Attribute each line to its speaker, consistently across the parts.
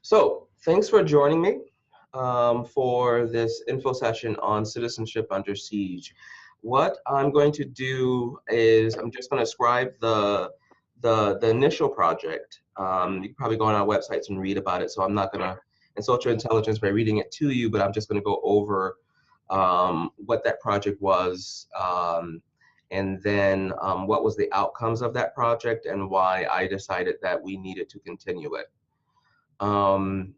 Speaker 1: So, thanks for joining me for this info session on Citizenship Under Siege. What I'm going to do is I'm just going to describe the initial project. You can probably go on our websites and read about it, so I'm not going to insult your intelligence by reading it to you, but I'm just going to go over what that project was, and then what was the outcomes of that project and why I decided that we needed to continue it. And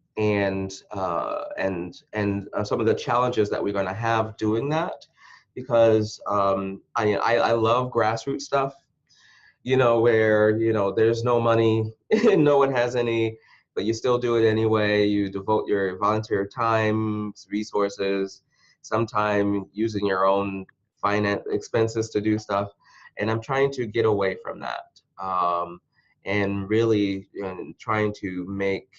Speaker 1: some of the challenges that we're going to have doing that, because I love grassroots stuff, where there's no money, no one has any, but you still do it anyway. You devote your volunteer time, resources, sometime using your own finance expenses to do stuff, and I'm trying to get away from that, and really trying to make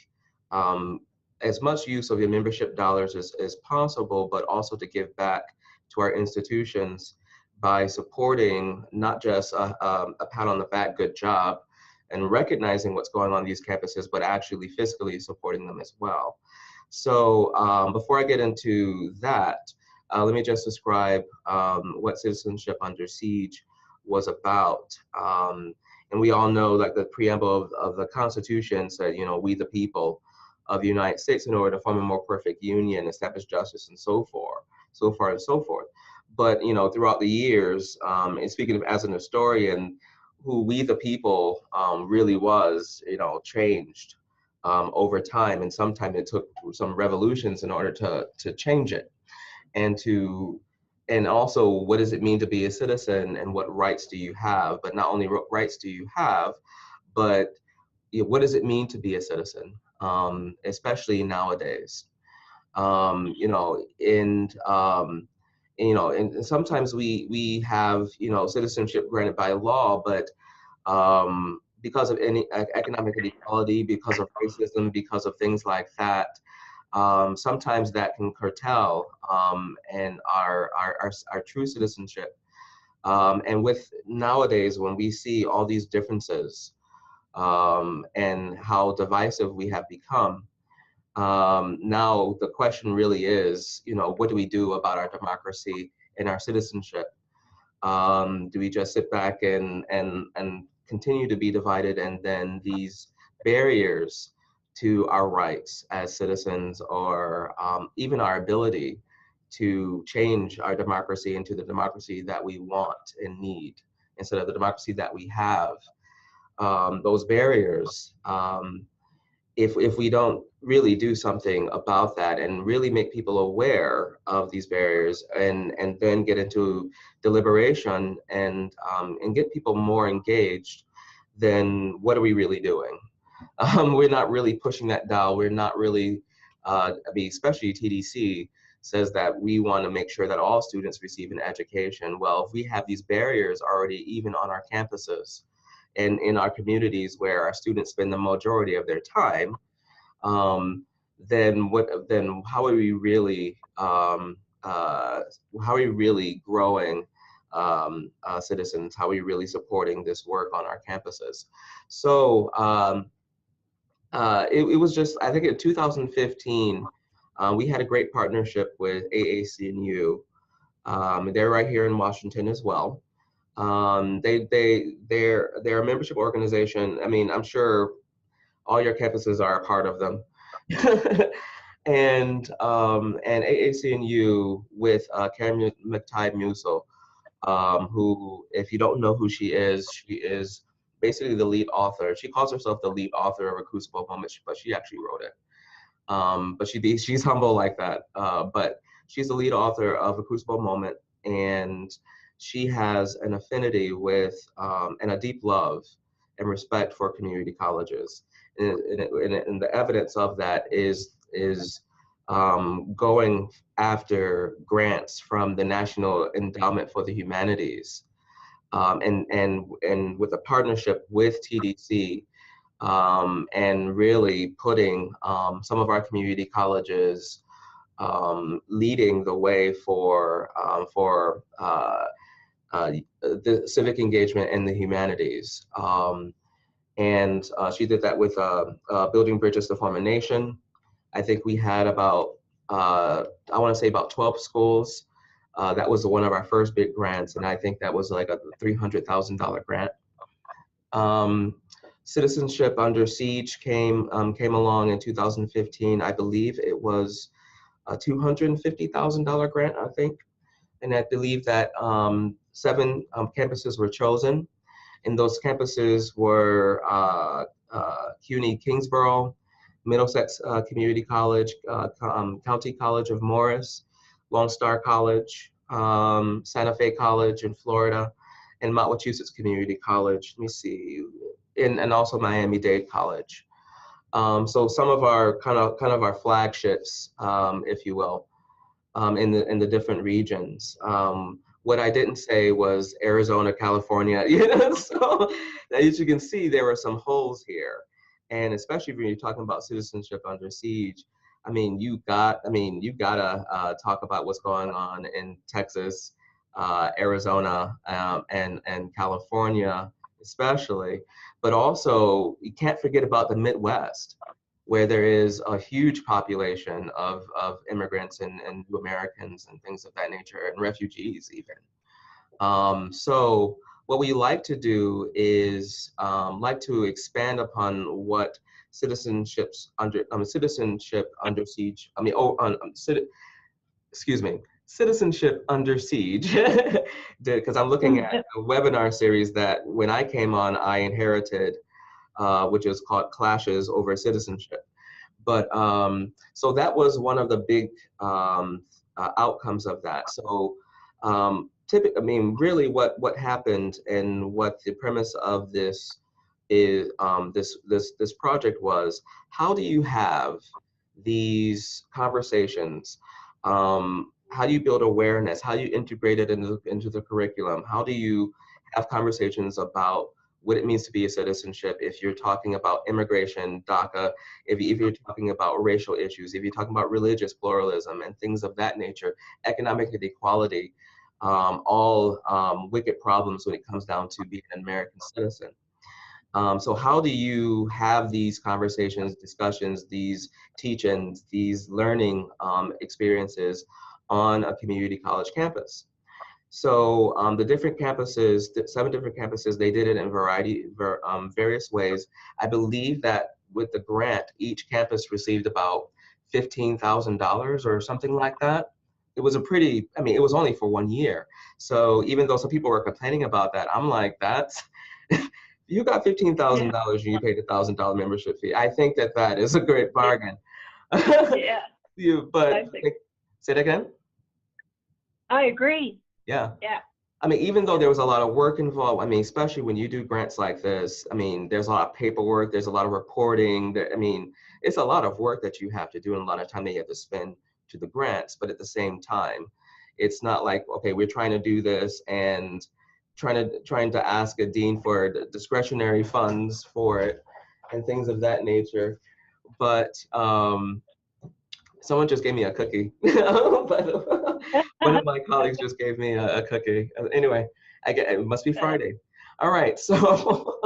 Speaker 1: as much use of your membership dollars as possible, but also to give back to our institutions by supporting not just a pat on the back, good job, and recognizing what's going on these campuses, but actually fiscally supporting them as well. So before I get into that, let me just describe what Citizenship Under Siege was about. And we all know, like, the preamble of the Constitution said, we the people of the United States, in order to form a more perfect union, establish justice, and so forth, and so forth. But throughout the years, and speaking of as an historian, who we the people really was, changed over time, and sometimes it took some revolutions in order to change it, and also, what does it mean to be a citizen, and what rights do you have? But not only what rights do you have, but what does it mean to be a citizen, especially nowadays? And sometimes we have citizenship granted by law, but because of any economic inequality, because of racism, because of things like that, sometimes that can curtail and our true citizenship. And with nowadays, when we see all these differences and how divisive we have become, now the question really is, what do we do about our democracy and our citizenship? Do we just sit back and continue to be divided, and then these barriers to our rights as citizens, or even our ability to change our democracy into the democracy that we want and need, instead of the democracy that we have? Those barriers, if we don't really do something about that and really make people aware of these barriers, and then get into deliberation and get people more engaged, then what are we really doing? We're not really pushing that dial. We're not really, especially TDC says that we want to make sure that all students receive an education. Well, if we have these barriers already, even on our campuses and in our communities where our students spend the majority of their time, then how are we really growing citizens? How are we really supporting this work on our campuses? So it was just, I think in 2015, we had a great partnership with AAC&U. They're right here in Washington as well. They're a membership organization. I mean, I'm sure all your campuses are a part of them. and AAC&U with Karen McTighe-Musil, who, if you don't know who she is basically the lead author. She calls herself the lead author of A Crucible Moment, but she actually wrote it. But she's humble like that. But she's the lead author of A Crucible Moment, and she has an affinity with and a deep love and respect for community colleges. And the evidence of that is going after grants from the National Endowment for the Humanities, and with a partnership with TDC, and really putting some of our community colleges leading the way for the civic engagement and the humanities. And she did that with Building Bridges to Form a Nation. I think we had about, I want to say about 12 schools. That was one of our first big grants, and I think that was like a $300,000 grant. Citizenship Under Siege came along in 2015. I believe it was a $250,000 grant, I think. And I believe that 7 campuses were chosen. And those campuses were CUNY Kingsborough, Middlesex Community College, County College of Morris, Lone Star College, Santa Fe College in Florida, and Massachusetts Community College. Let me see, and also Miami-Dade College. So some of our kind of our flagships, if you will, in the different regions. What I didn't say was Arizona, California. So as you can see, there were some holes here, and especially when you're talking about Citizenship Under Siege. I mean, you gotta talk about what's going on in Texas, Arizona, and California, especially. But also, you can't forget about the Midwest, where there is a huge population of immigrants and new Americans and things of that nature, and refugees even. So what we like to do is like to expand upon what Citizenship Under Siege. Excuse me, Citizenship Under Siege. Because I'm looking at a webinar series that when I came on, I inherited, which is called Clashes Over Citizenship. But so that was one of the big outcomes of that. So typically, I mean, really what happened and what the premise of this is, this project was, how do you have these conversations? How do you build awareness? How do you integrate it into the curriculum? How do you have conversations about what it means to be a citizenship if you're talking about immigration, DACA, if you're talking about racial issues, if you're talking about religious pluralism and things of that nature, economic inequality, all wicked problems when it comes down to being an American citizen. So how do you have these conversations, discussions, these teach-ins, these learning experiences on a community college campus? So the different campuses, 7 different campuses, they did it in various ways. I believe that with the grant, each campus received about $15,000 or something like that. It was a pretty, I mean, it was only for 1 year. So even though some people were complaining about that, I'm like, that's, you got $15,000 and you paid $1,000 membership fee. I think that is a great bargain.
Speaker 2: Yeah.
Speaker 1: Say it again?
Speaker 2: I agree.
Speaker 1: Yeah.
Speaker 2: Yeah.
Speaker 1: I mean, even though there was a lot of work involved, I mean, especially when you do grants like this, I mean, there's a lot of paperwork, there's a lot of reporting. I mean, it's a lot of work that you have to do and a lot of time that you have to spend to the grants. But at the same time, it's not like, okay, we're trying to do this and trying to ask a dean for discretionary funds for it and things of that nature. But someone just gave me a cookie. One of my colleagues just gave me a cookie. Anyway, it must be Friday. All right, so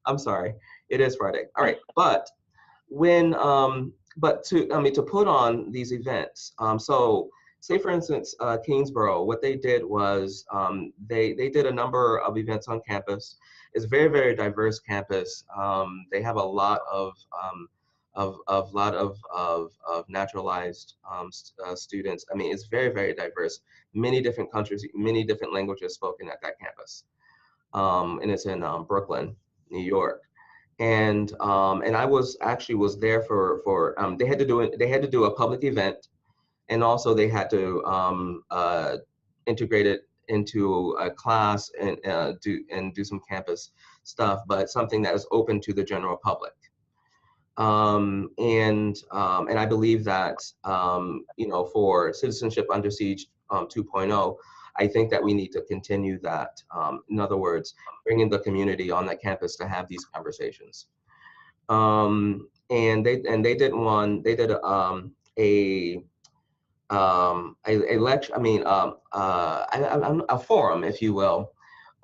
Speaker 1: I'm sorry, it is Friday. All right, but when to put on these events, so say for instance, Kingsborough, what they did was they did a number of events on campus. It's a very, very diverse campus. They have a lot of naturalized students. I mean, it's very, very diverse. Many different countries, many different languages spoken at that campus, and it's in Brooklyn, New York. And I was there for they had to do a public event, and also they had to integrate it into a class and do some campus stuff, but something that is open to the general public. And I believe that for Citizenship Under Siege 2.0, I think that we need to continue that. In other words, bringing the community on that campus to have these conversations. And they did a lecture. I mean, a forum, if you will,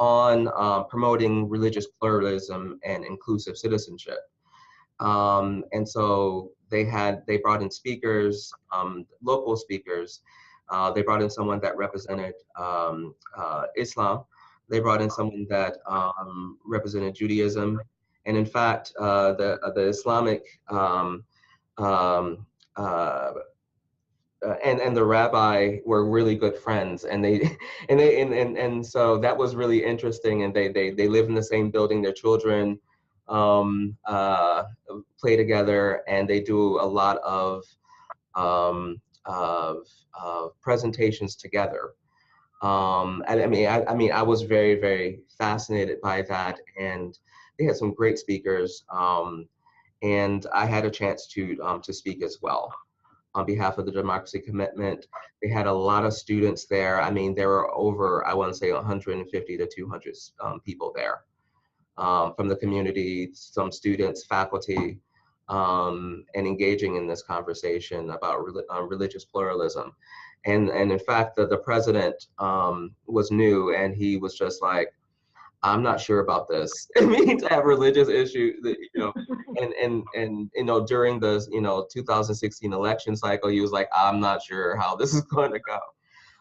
Speaker 1: on promoting religious pluralism and inclusive citizenship. And so they brought in speakers, local speakers. They brought in someone that represented Islam. They brought in someone that represented Judaism. And in fact, the Islamic um, uh, and the rabbi were really good friends, and they and so that was really interesting. And they live in the same building. Their children um, uh, play together, and they do a lot um, of presentations together. I mean, I was very fascinated by that, and they had some great speakers, and I had a chance to speak as well on behalf of the Democracy Commitment. They had a lot of students there. I mean, there were over, I want to say 150 to 200 people there from the community, some students, faculty, and engaging in this conversation about religious pluralism. And in fact, the president was new, and he was just like, I'm not sure about this. I mean, to have religious issues, and during the 2016 election cycle, he was like, I'm not sure how this is going to go.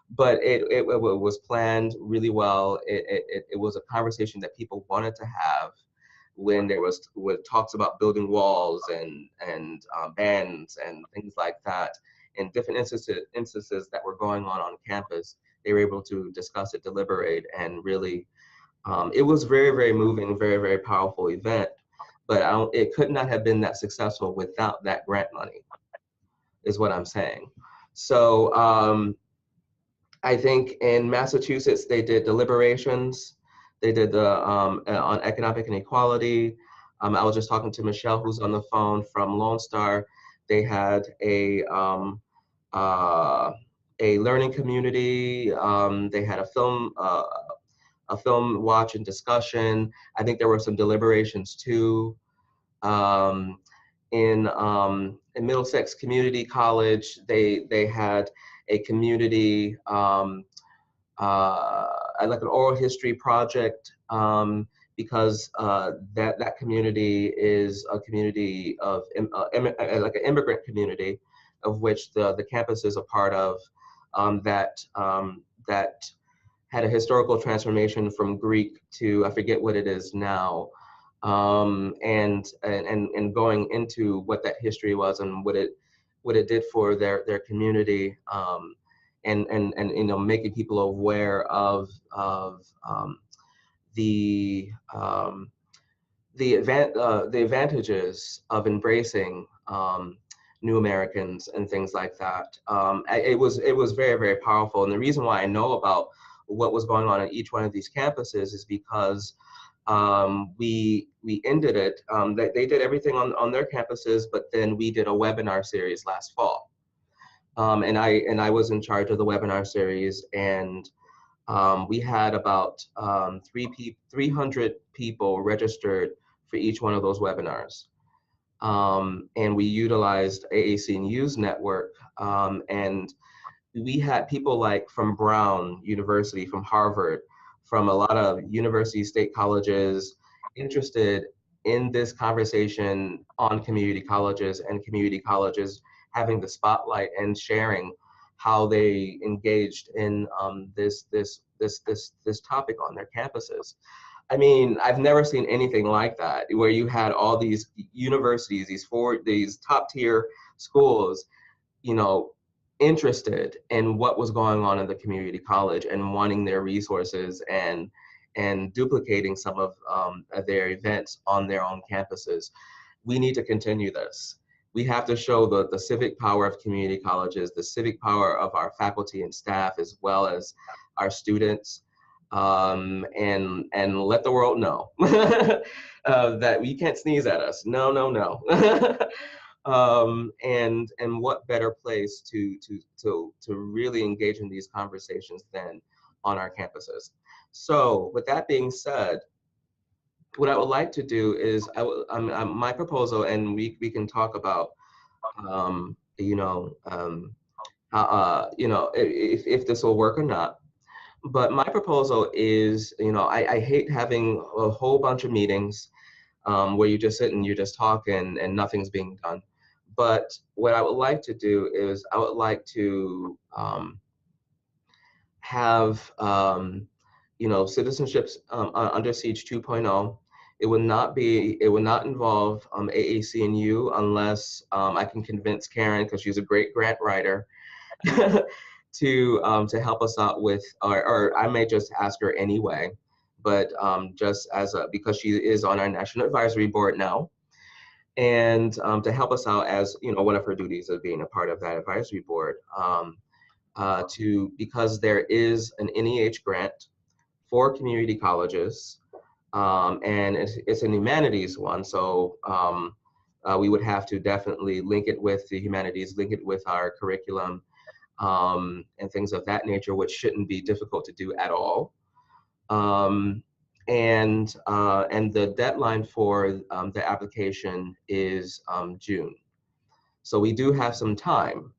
Speaker 1: But it was planned really well. It was a conversation that people wanted to have when there was with talks about building walls and bans and things like that, and different instances that were going on campus. They were able to discuss it, deliberate, and really. It was very moving, very powerful event, but it could not have been that successful without that grant money, is what I'm saying. So I think in Massachusetts, they did deliberations. They did the on economic inequality. I was just talking to Michelle, who's on the phone from Lone Star. They had a learning community. They had a film watch and discussion. I think there were some deliberations too. Um, in Middlesex Community College, they had a community like an oral history project because that community is a community of like an immigrant community, of which the campus is a part of, that had a historical transformation from Greek to, I forget what it is now, and going into what that history was and what it did for their community, and making people aware of the the advantages of embracing new Americans and things like that. It was very powerful, and the reason why I know about what was going on in each one of these campuses is because we ended it. They did everything on their campuses, but then we did a webinar series last fall, and I was in charge of the webinar series, and we had about 300 people registered for each one of those webinars. And we utilized AAC&U's network, and we had people like from Brown University, from Harvard, from a lot of university state colleges interested in this conversation on community colleges, and community colleges having the spotlight and sharing how they engaged in this topic on their campuses. I mean, I've never seen anything like that, where you had all these universities, these top tier schools, interested in what was going on in the community college and wanting their resources and duplicating some of their events on their own campuses. We need to continue this. We have to show the civic power of community colleges, the civic power of our faculty and staff, as well as our students, and let the world know that we can't sneeze at us. No. And what better place to really engage in these conversations than on our campuses. So with that being said, what I would like to do is my proposal, and we can talk about how, if this will work or not. But my proposal is, I hate having a whole bunch of meetings where you just sit and you just talk and nothing's being done. But what I would like to do is I would like to have, Citizenships Under Siege 2.0. It would not involve AAC&U unless I can convince Karen, because she's a great grant writer, to help us out with, or I may just ask her anyway, but just because she is on our National Advisory Board now, and to help us out as, one of her duties of being a part of that advisory board, because there is an NEH grant for community colleges, and it's a humanities one, so we would have to definitely link it with the humanities, link it with our curriculum, and things of that nature, which shouldn't be difficult to do at all. And the deadline for the application is June. So we do have some time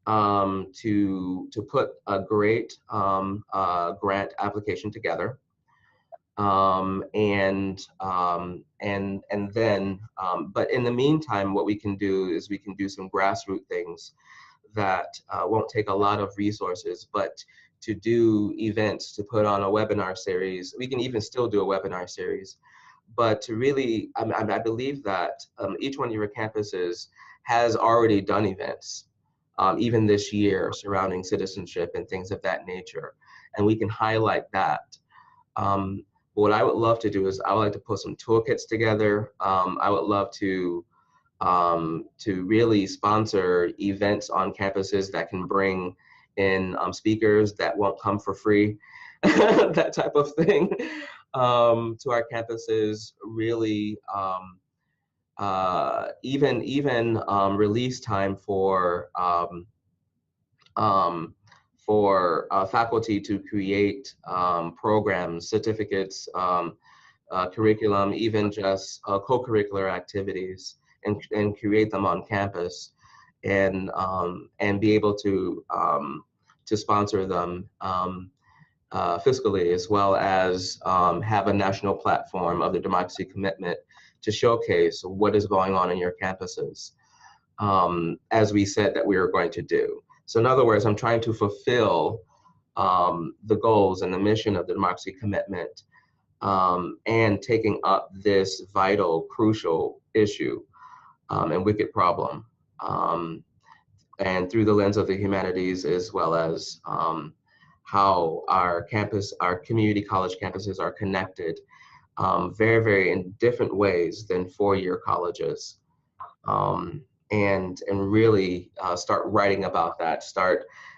Speaker 1: to put a great grant application together. And then, but in the meantime, what we can do is we can do some grassroots things that won't take a lot of resources, but to do events, to put on a webinar series. We can even still do a webinar series, but to really, I believe that each one of your campuses has already done events, even this year, surrounding citizenship and things of that nature, and we can highlight that. What I would love to do is I would like to put some toolkits together. I would love to really sponsor events on campuses that can bring in speakers that won't come for free, that type of thing, to our campuses. Really, even release time for faculty to create programs, certificates, curriculum, even just co-curricular activities, and create them on campus, and be able to sponsor them fiscally, as well as have a national platform of the democracy commitment to showcase what is going on in your campuses, as we said that we were going to do. So in other words, I'm trying to fulfill the goals and the mission of the democracy commitment, and taking up this vital, crucial issue and wicked problem, and through the lens of the humanities, as well as how our community college campuses are connected very, very in different ways than four-year colleges. And really start writing about that.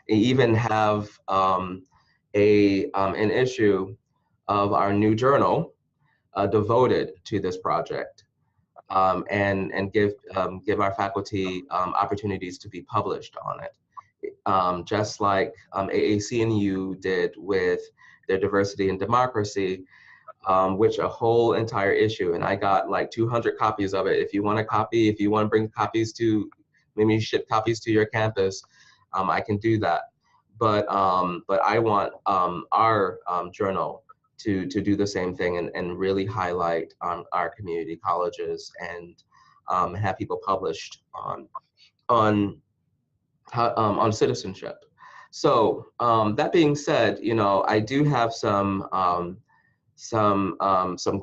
Speaker 1: Even have an issue of our new journal devoted to this project, and give our faculty opportunities to be published on it, just like AAC&U did with their diversity and democracy, which a whole entire issue, and I got like 200 copies of it. If you want a copy, if you want to bring copies to, maybe ship copies to your campus, I can do that. But I want our journal to do the same thing, and really highlight our community colleges, and have people published on citizenship. So that being said, I do have some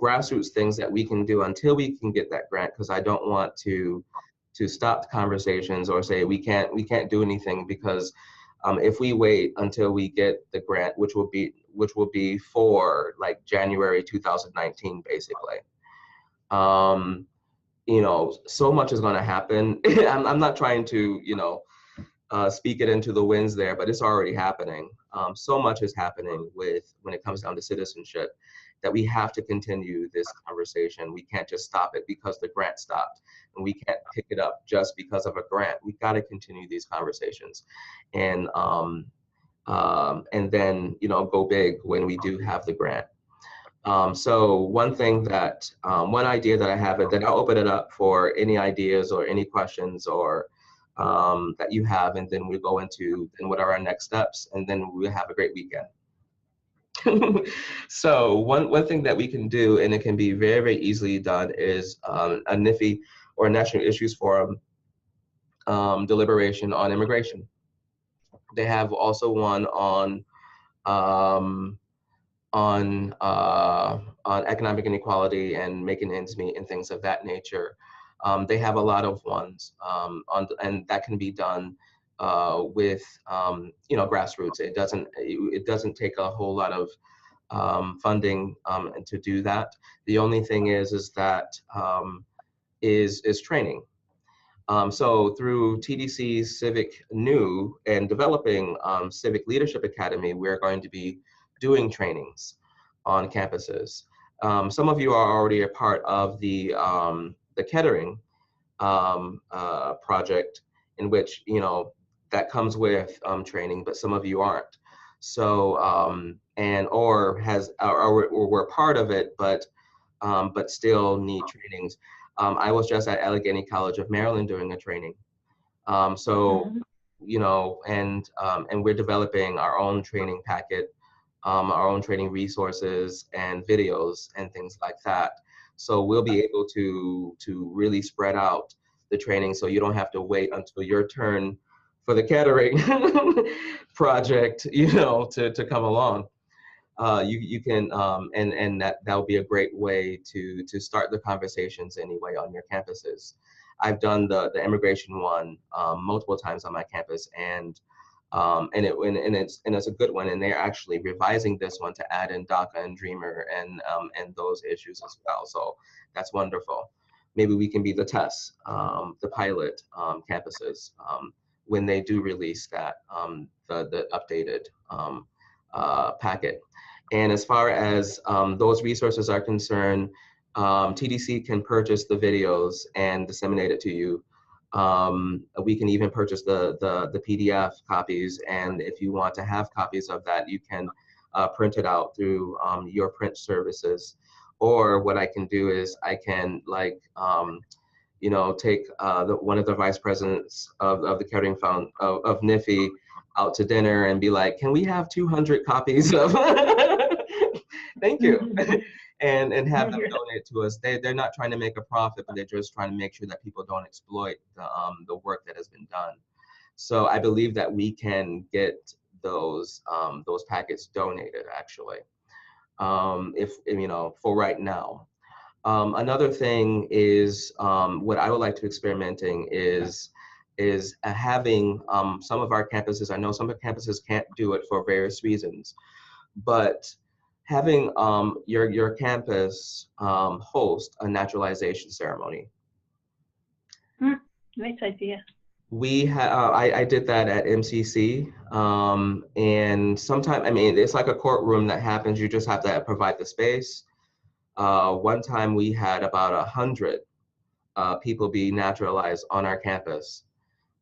Speaker 1: grassroots things that we can do until we can get that grant, because I don't want to stop the conversations or say we can't do anything, because if we wait until we get the grant, which will be for like January 2019, basically, so much is going to happen. I'm not trying to speak it into the winds there, but it's already happening. So much is happening when it comes down to citizenship, that we have to continue this conversation. We can't just stop it because the grant stopped, and we can't pick it up just because of a grant. We got to continue these conversations, and then go big when we do have the grant. So one idea that I have, and then I'll open it up for any ideas or any questions or that you have, and then we go into then what are our next steps, and then we'll have a great weekend. So one thing that we can do, and it can be very, very easily done, is a NIFI or National Issues Forum deliberation on immigration. They have also one um, on economic inequality and making ends meet and things of that nature. They have a lot of ones and that can be done with grassroots. It doesn't take a whole lot of funding to do that. The only thing is that is training. So through TDC's Civic New and developing Civic Leadership Academy, we're going to be doing trainings on campuses. Some of you are already a part of the Kettering project, in which that comes with training, but some of you aren't. So or we're part of it, but still need trainings. I was just at Allegheny College of Maryland doing a training. So, and we're developing our own training packet, our own training resources and videos and things like that. So we'll be able to really spread out the training, so you don't have to wait until your turn for the Kettering project, to come along. You can and that would be a great way to start the conversations anyway on your campuses. I've done the immigration one multiple times on my campus, and it's a good one, and they're actually revising this one to add in DACA and Dreamer and those issues as well. So that's wonderful. Maybe we can be the test, the pilot campuses when they do release that the updated packet. And as far as those resources are concerned, TDC can purchase the videos and disseminate it to you. We can even purchase the PDF copies, and if you want to have copies of that, you can print it out through your print services. Or what I can do is I can take one of the vice presidents of the Kettering Fund of NIFI out to dinner and be like, can we have 200 copies of thank you, and have them donate to us. They're not trying to make a profit, but they're just trying to make sure that people don't exploit the work that has been done. So I believe that we can get those packets donated, actually, if for right now. Another thing is what I would like to experimenting is having some of our campuses. I know some of the campuses can't do it for various reasons, but having your campus host a naturalization ceremony.
Speaker 2: Nice idea.
Speaker 1: I did that at MCC, and sometimes, it's like a courtroom that happens. You just have to provide the space. One time we had about 100 people be naturalized on our campus.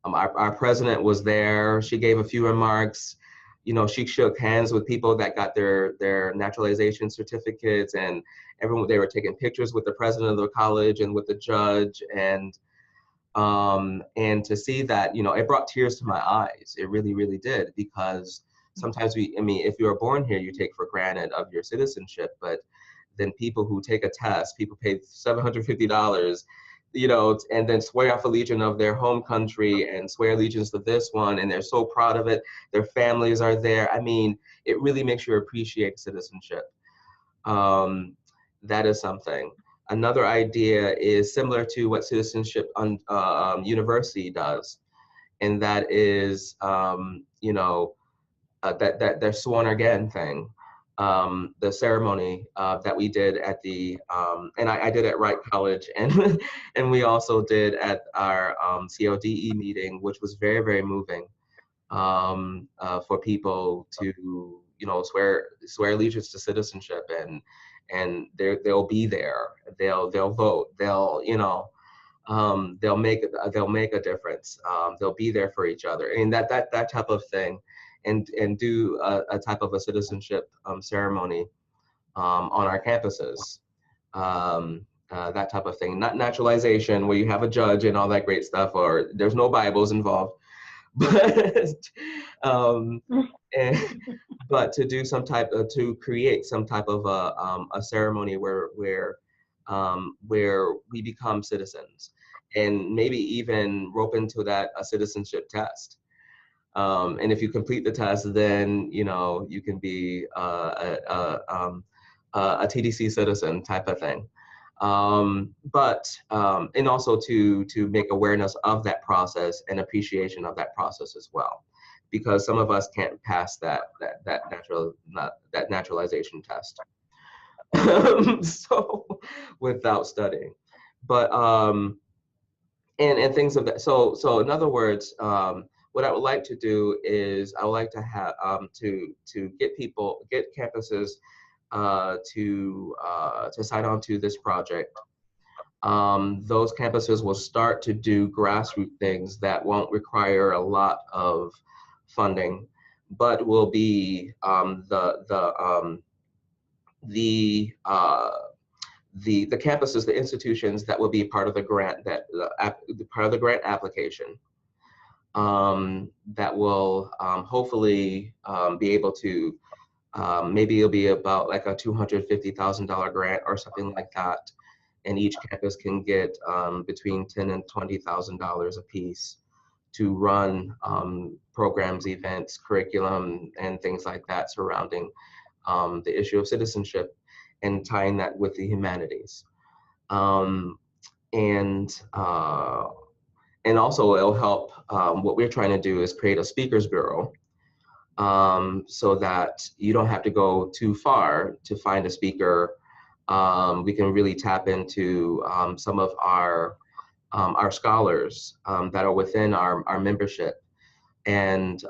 Speaker 1: Our president was there. She gave a few remarks. She shook hands with people that got their naturalization certificates, and they were taking pictures with the president of the college and with the judge, and to see that, it brought tears to my eyes. It really, really did, because sometimes if you are born here, you take for granted of your citizenship, but then people who take a test, people pay $750, and then swear off allegiance of their home country and swear allegiance to this one, and they're so proud of it. Their families are there. It really makes you appreciate citizenship. That is something. Another idea is similar to what Citizenship University does, and that is, that their sworn again thing. The ceremony that we did at the, and I did at Wright College, and and we also did at our CODE meeting, which was very, very moving for people to, swear allegiance to citizenship, and they'll be there, they'll vote, they'll make a difference, they'll be there for each other, and that type of thing. And do a type of a citizenship ceremony on our campuses, that type of thing. Not naturalization where you have a judge and all that great stuff, or there's no Bibles involved, but and, but to do some type of, to create some type of a ceremony where we become citizens, and maybe even rope into that a citizenship test. And if you complete the test, then you can be a TDC citizen type of thing. And also to make awareness of that process and appreciation of that process as well, because some of us can't pass that naturalization test. So without studying, but and things of that. So in other words, what I would like to do is I would like to have to get campuses to sign on to this project. Those campuses will start to do grassroots things that won't require a lot of funding, but will be the campuses, the institutions that will be part of the grant, part of the grant application, that will hopefully be able to, maybe it'll be about like a $250,000 grant or something like that, and each campus can get between $10,000 and $20,000 a piece to run programs, events, curriculum, and things like that surrounding the issue of citizenship and tying that with the humanities. And also it'll help, what we're trying to do is create a speakers bureau, so that you don't have to go too far to find a speaker. We can really tap into some of our scholars that are within our membership, and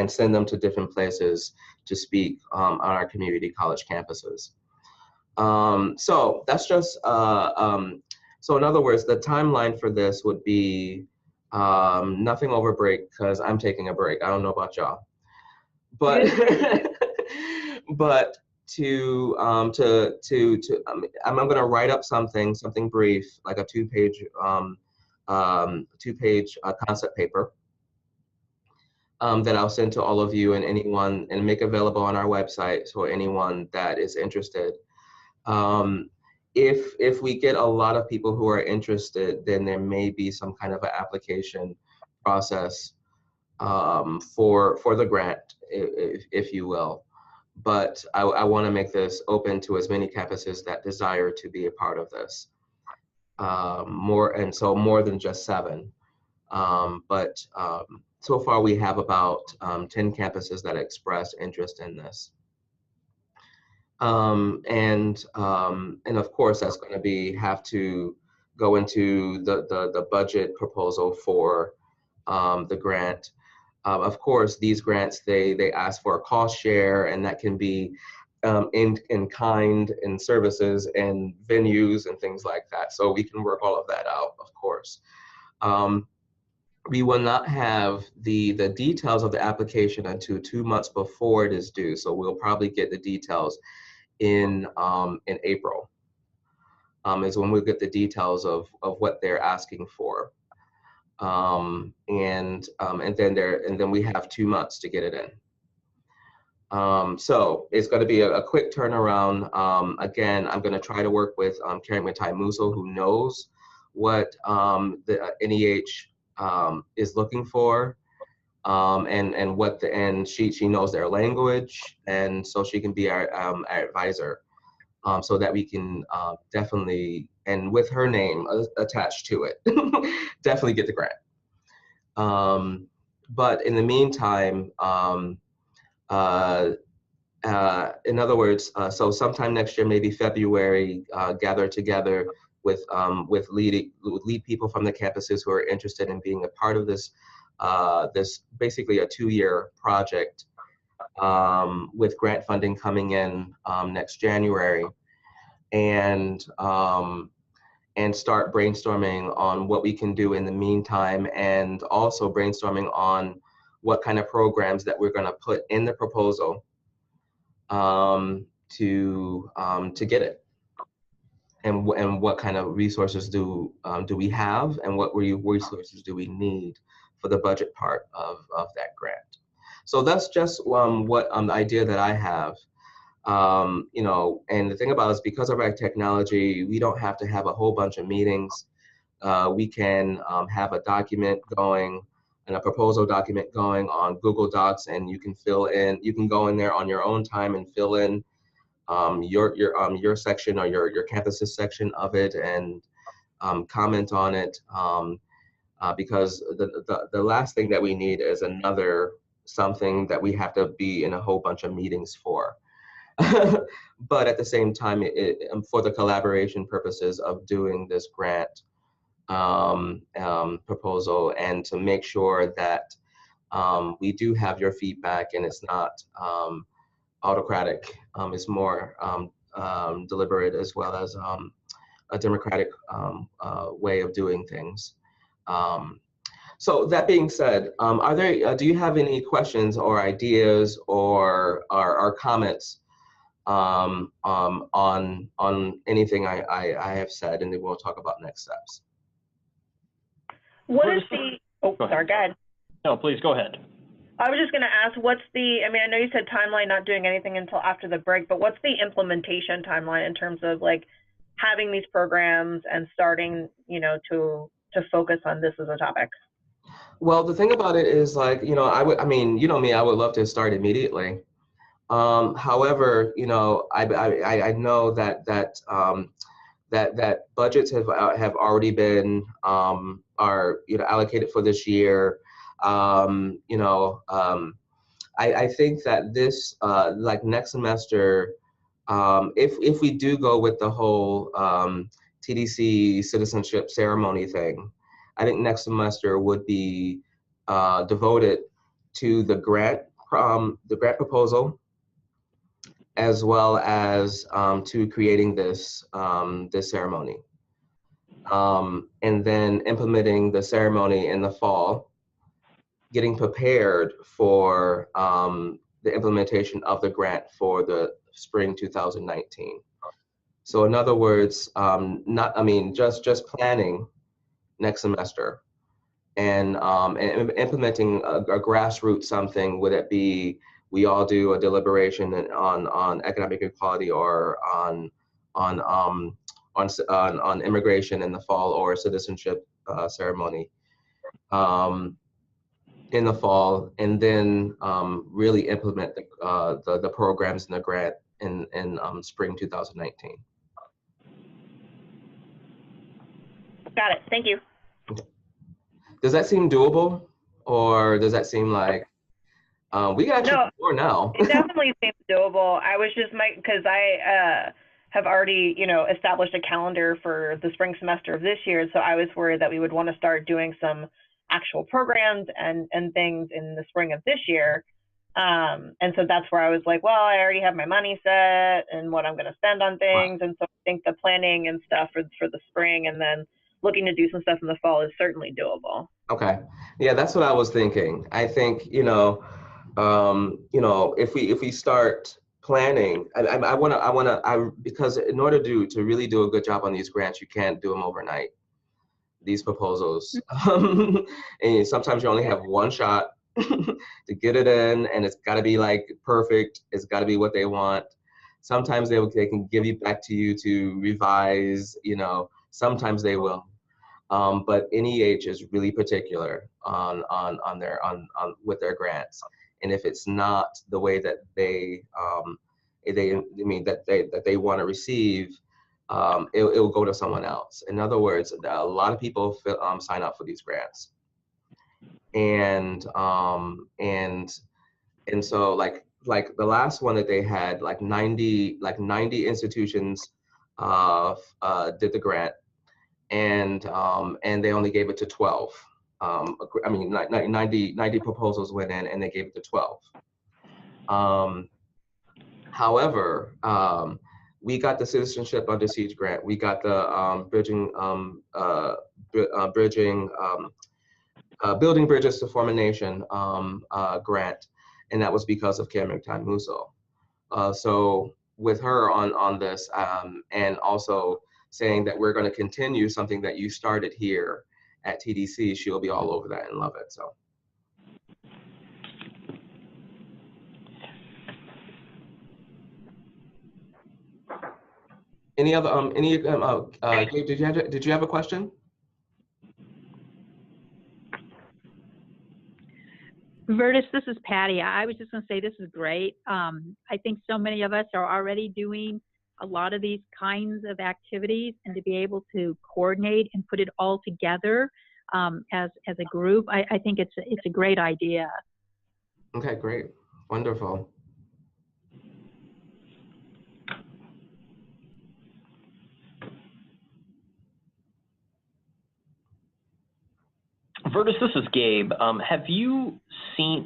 Speaker 1: send them to different places to speak on our community college campuses. So that's just, so in other words, the timeline for this would be nothing over break, because I'm taking a break. I don't know about y'all, but but I'm going to write up something brief, like a two-page concept paper, that I'll send to all of you and anyone, and make available on our website so anyone that is interested. If we get a lot of people who are interested, then there may be some kind of an application process for the grant, if you will. But I want to make this open to as many campuses that desire to be a part of this. More than just 7. But so far we have about 10 campuses that express interest in this. And of course that's going to have to go into the budget proposal for the grant. Of course, these grants, they ask for a cost share, and that can be in kind, in services and venues and things like that. So we can work all of that out, of course. We will not have the details of the application until 2 months before it is due. So we'll probably get the details in April, is when we'll get the details of what they're asking for. And then we have 2 months to get it in. So it's going to be a quick turnaround. Again, I'm going to try to work with Karen Matai Muso, who knows what the NEH is looking for, and she knows their language, and so she can be our advisor, so that we can definitely, and with her name attached to it, definitely get the grant. But in the meantime, in other words, so sometime next year, maybe February, gather together with lead people from the campuses who are interested in being a part of this, this basically a 2-year project, with grant funding coming in next January, and start brainstorming on what we can do in the meantime, and also brainstorming on what kind of programs that we're going to put in the proposal to get it, and what kind of resources do we have, and what resources do we need for the budget part of that grant. So that's just what the idea that I have. You know, and the thing about it is because of our technology, we don't have to have a whole bunch of meetings. We can have a document going and a proposal document going on Google Docs, and you can fill in, you can go in there on your own time and fill in your section or your campus's section of it, and comment on it, because the last thing that we need is another something that we have to be in a whole bunch of meetings for. But at the same time, for the collaboration purposes of doing this grant proposal, and to make sure that we do have your feedback and it's not autocratic, it's more deliberate, as well as a democratic way of doing things. So that being said, are there, do you have any questions or ideas or comments on anything I have said, and then we'll talk about next steps?
Speaker 2: What is the, oh, sorry, go ahead.
Speaker 3: No, please go ahead.
Speaker 2: I was just going to ask, what's the, I mean, I know you said timeline, not doing anything until after the break, but what's the implementation timeline in terms of like having these programs and starting, you know, to focus on this as a topic?
Speaker 1: Well, the thing about it is, like, you know, I mean, you know me, I would love to start immediately. However, you know, I know that budgets have already been are, you know, allocated for this year. You know, I think that this like next semester, if we do go with the whole TDC citizenship ceremony thing, I think next semester would be devoted to the grant proposal, as well as to creating this this ceremony, and then implementing the ceremony in the fall, getting prepared for the implementation of the grant for the spring 2019. So in other words, just planning next semester, and implementing a grassroots something, would it be we all do a deliberation on economic equality, or on immigration in the fall, or a citizenship ceremony in the fall, and then really implement the programs and the grant in spring 2019.
Speaker 2: Got it. Thank you.
Speaker 1: Okay. Does that seem doable, or does that seem like we got actually more now?
Speaker 2: It definitely seems doable. I was just because I have already, you know, established a calendar for the spring semester of this year, so I was worried that we would want to start doing some actual programs and things in the spring of this year. And so that's where I was like, well, I already have my money set and what I'm going to spend on things. Wow. And so I think the planning and stuff for the spring, and then looking to do some stuff in the fall, is certainly doable. Okay.
Speaker 1: Yeah, that's what I was thinking. I think, you know, if we start planning, because in order to really do a good job on these grants, you can't do them overnight, these proposals. And sometimes you only have one shot to get it in, and it's got to be like perfect. It's got to be what they want. Sometimes they can give you back to you to revise, you know, sometimes they will. But NEH is really particular with their grants. And if it's not the way that they want to receive, it will go to someone else. In other words, a lot of people sign up for these grants, and so like the last one that they had, like 90 institutions did the grant, and they only gave it to 12. 90 proposals went in, and they gave it to 12. However, we got the Citizenship Under Siege grant. We got the Building Bridges to Form a Nation grant, and that was because of Cameron Time Musso. So with her on this, and also saying that we're going to continue something that you started here at TDC, she'll be all over that and love it. So. Any other, Gabe, did you have a question?
Speaker 3: Vertus, this is Patty. I was just going to say this is great. I think so many of us are already doing a lot of these kinds of activities, and to be able to coordinate and put it all together as a group, I think it's a great idea.
Speaker 1: Okay, great, wonderful.
Speaker 4: Vertus, this is Gabe. Have you seen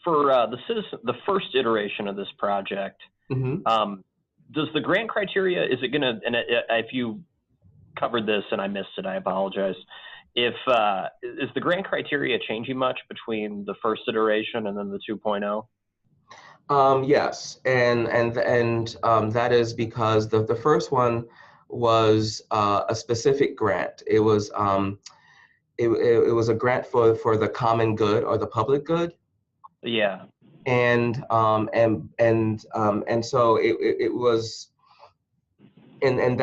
Speaker 4: for the first iteration of this project?
Speaker 1: Mm-hmm.
Speaker 4: Does the grant criteria, is it going to? And if you covered this and I missed it, I apologize. If is the grant criteria changing much between the first iteration and then the 2.0?
Speaker 1: Yes, and that is because the first one was a specific grant. It was it was a grant for the common good or the public good.
Speaker 4: Yeah.
Speaker 1: And so it was, and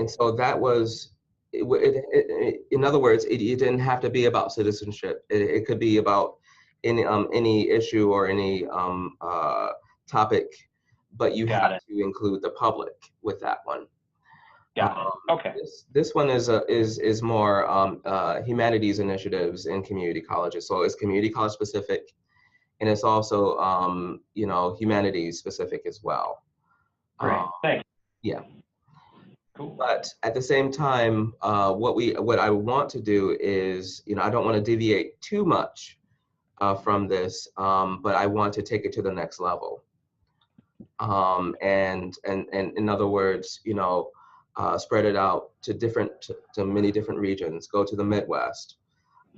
Speaker 1: so that was, in other words, it didn't have to be about citizenship. It could be about any issue or any topic, but you have to include the public with that one.
Speaker 4: Got it. Okay.
Speaker 1: This one is more humanities initiatives in community colleges. So it's community college specific, and it's also humanities specific as well.
Speaker 4: Great. Thanks.
Speaker 1: Yeah.
Speaker 4: Cool.
Speaker 1: But at the same time, what I want to do is, I don't want to deviate too much from this, but I want to take it to the next level. And in other words, spread it out to many different regions. Go to the Midwest,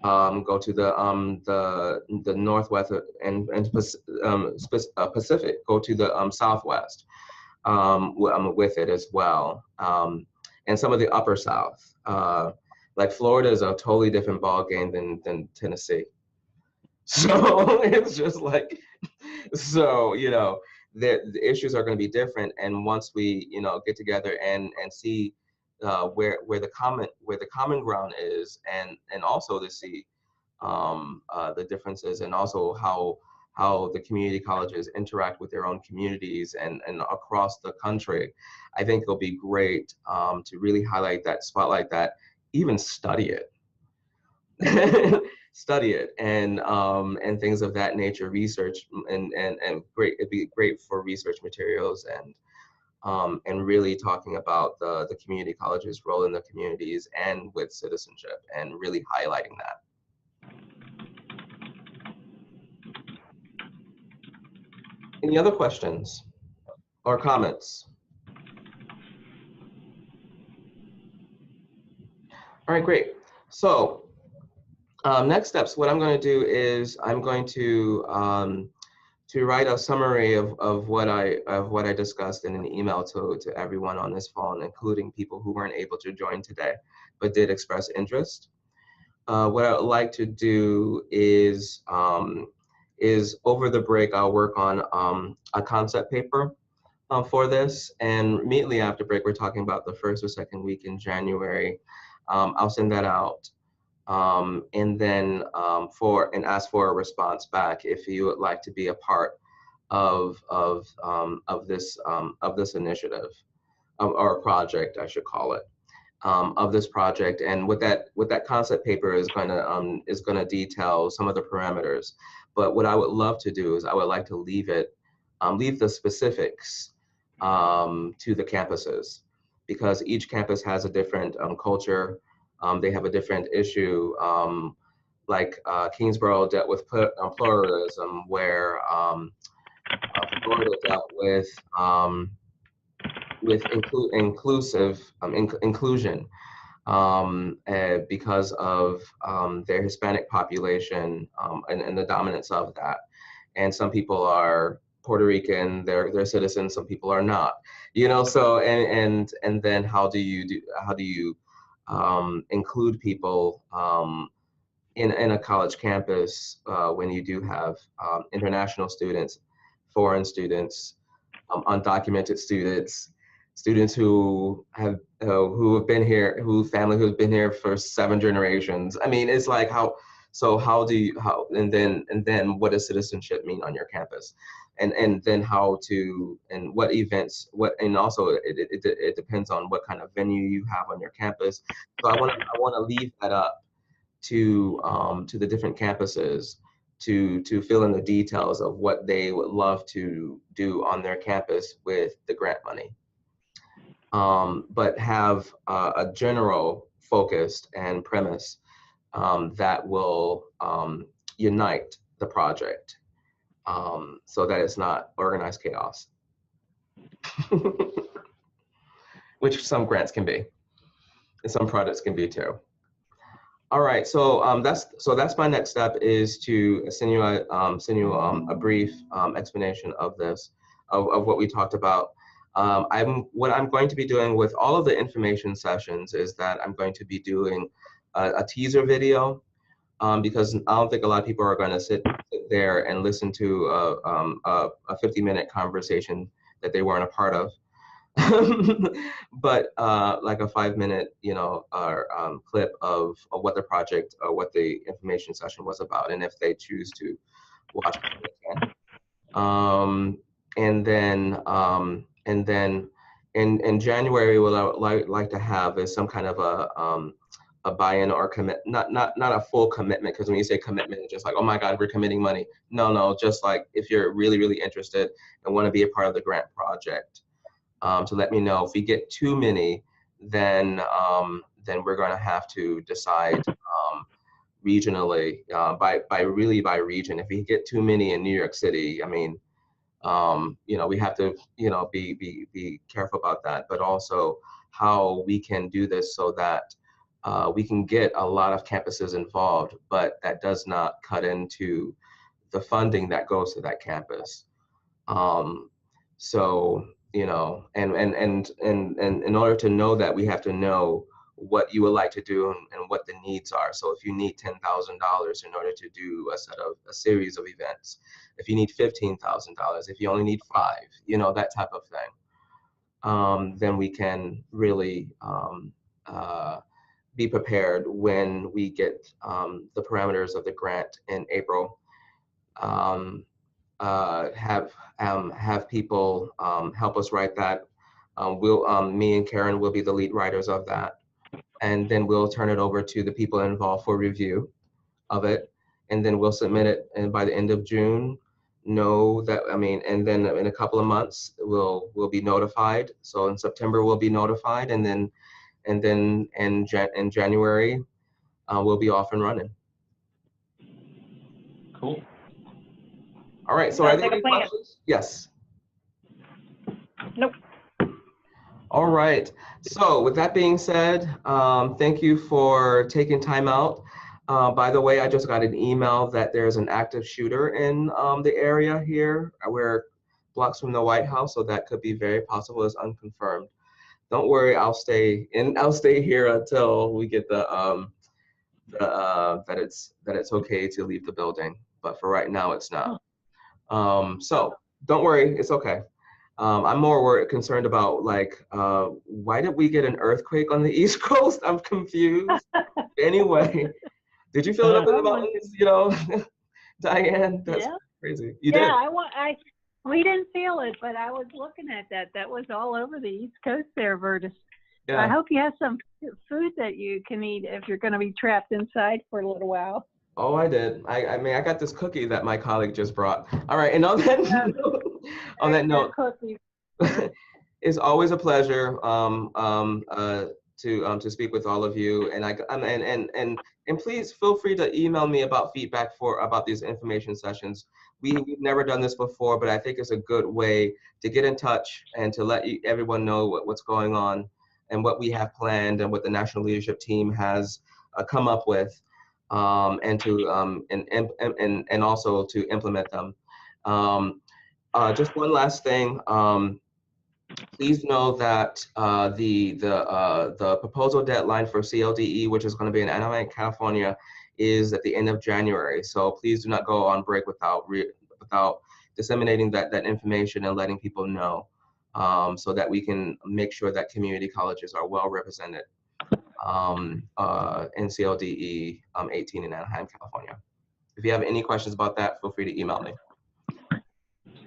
Speaker 1: go to the Northwest and Pacific. Go to the Southwest with it as well, and some of the Upper South. Like Florida is a totally different ball game than Tennessee. So it's just like, the issues are going to be different, and once we get together and see where the common ground is, and also to see the differences, and also how the community colleges interact with their own communities and across the country, I think it'll be great to really highlight that, spotlight that, even study it. Study it and things of that nature, research and great. It'd be great for research materials and really talking about the community colleges' role in the communities and with citizenship, and really highlighting that. Any other questions or comments? All right, great. So. Next steps, what I'm going to do is I'm going to write a summary of what I discussed in an email to everyone on this phone, including people who weren't able to join today, but did express interest. What I would like to do is over the break, I'll work on a concept paper for this, and immediately after break, we're talking about the first or second week in January. I'll send that out. And then ask for a response back if you would like to be a part of this initiative, or a project, I should call it, of this project. And what that concept paper is going to detail some of the parameters. But what I would love to do is I would like to leave the specifics to the campuses, because each campus has a different culture. They have a different issue, like Kingsborough dealt with pluralism, where Florida dealt with inclusion because of their Hispanic population and the dominance of that. And some people are Puerto Rican, they're citizens. Some people are not. So and then how do you include people in a college campus when you do have international students, foreign students, undocumented students, students who have been here, who been here for 7 generations. I mean, it's like and then what does citizenship mean on your campus? And then and what events, and also it depends on what kind of venue you have on your campus. So I want to leave that up to the different campuses to fill in the details of what they would love to do on their campus with the grant money. But have a general focused and premise that will unite the project so that it's not organized chaos, which some grants can be, and some projects can be too. All right, so that's my next step, is to send you a brief explanation of this, of what we talked about. What I'm going to be doing with all of the information sessions is that I'm going to be doing a teaser video, because I don't think a lot of people are going to sit there and listen to a 50-minute conversation that they weren't a part of. But like a 5-minute, clip of what the project or what the information session was about, and if they choose to watch it, they can. And then in January, what I would like to have is some kind of a buy-in or not a full commitment, because when you say commitment, it's just like, oh my God, we're committing money. No, just like if you're really, really interested and want to be a part of the grant project. To let me know. If we get too many, then we're going to have to decide regionally, by region. If we get too many in New York City, I mean, we have to be careful about that, but also how we can do this so that we can get a lot of campuses involved, but that does not cut into the funding that goes to that campus. So, and in order to know that, we have to know what you would like to do and what the needs are. So if you need $10,000 in order to do a series of events, if you need $15,000, if you only need 5, that type of thing, then we can really be prepared when we get the parameters of the grant in April. Have people help us write that. Me and Karen will be the lead writers of that, and then we'll turn it over to the people involved for review of it, and then we'll submit it. And by the end of June, and then in a couple of months we'll be notified. So in September we'll be notified, and then in January we'll be off and running.
Speaker 4: Cool.
Speaker 1: All right, so are there any questions? Yes.
Speaker 2: Nope.
Speaker 1: All right, so with that being said, thank you for taking time out. By the way, I just got an email that there's an active shooter in the area here. We're blocks from the White House, so that could be very possible. It's unconfirmed. Don't worry, I'll stay here until we get that it's okay to leave the building. But for right now, it's not. So don't worry, it's okay. I'm more concerned about why did we get an earthquake on the East Coast? I'm confused. Anyway, did you feel it up in the mountains? Diane, that's crazy. You did?
Speaker 3: We didn't feel it, but I was looking at that. That was all over the East Coast there, Vertus. Yeah. I hope you have some food that you can eat if you're going to be trapped inside for a little while.
Speaker 1: Oh, I did. I got this cookie that my colleague just brought. All right, and on that note, it's always a pleasure to speak with all of you, and please feel free to email me about feedback about these information sessions. We've never done this before, but I think it's a good way to get in touch and to let everyone know what's going on and what we have planned and what the National Leadership Team has come up with. And also to implement them. Just one last thing. Please know that the proposal deadline for CLDE, which is going to be in Anaheim, California, is at the end of January. So please do not go on break without disseminating that information and letting people know, so that we can make sure that community colleges are well represented in CLDE 18 in Anaheim, California. If you have any questions about that, feel free to email me.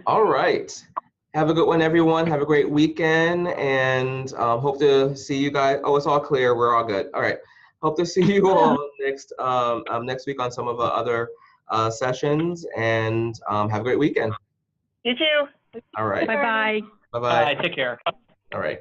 Speaker 1: All right. Have a good one, everyone. Have a great weekend, and hope to see you guys. Oh, it's all clear. We're all good. All right. Hope to see you all next week on some of the other sessions, and have a great weekend.
Speaker 2: You too.
Speaker 1: All right.
Speaker 3: Bye-bye.
Speaker 1: Bye-bye.
Speaker 4: Take care.
Speaker 1: All right.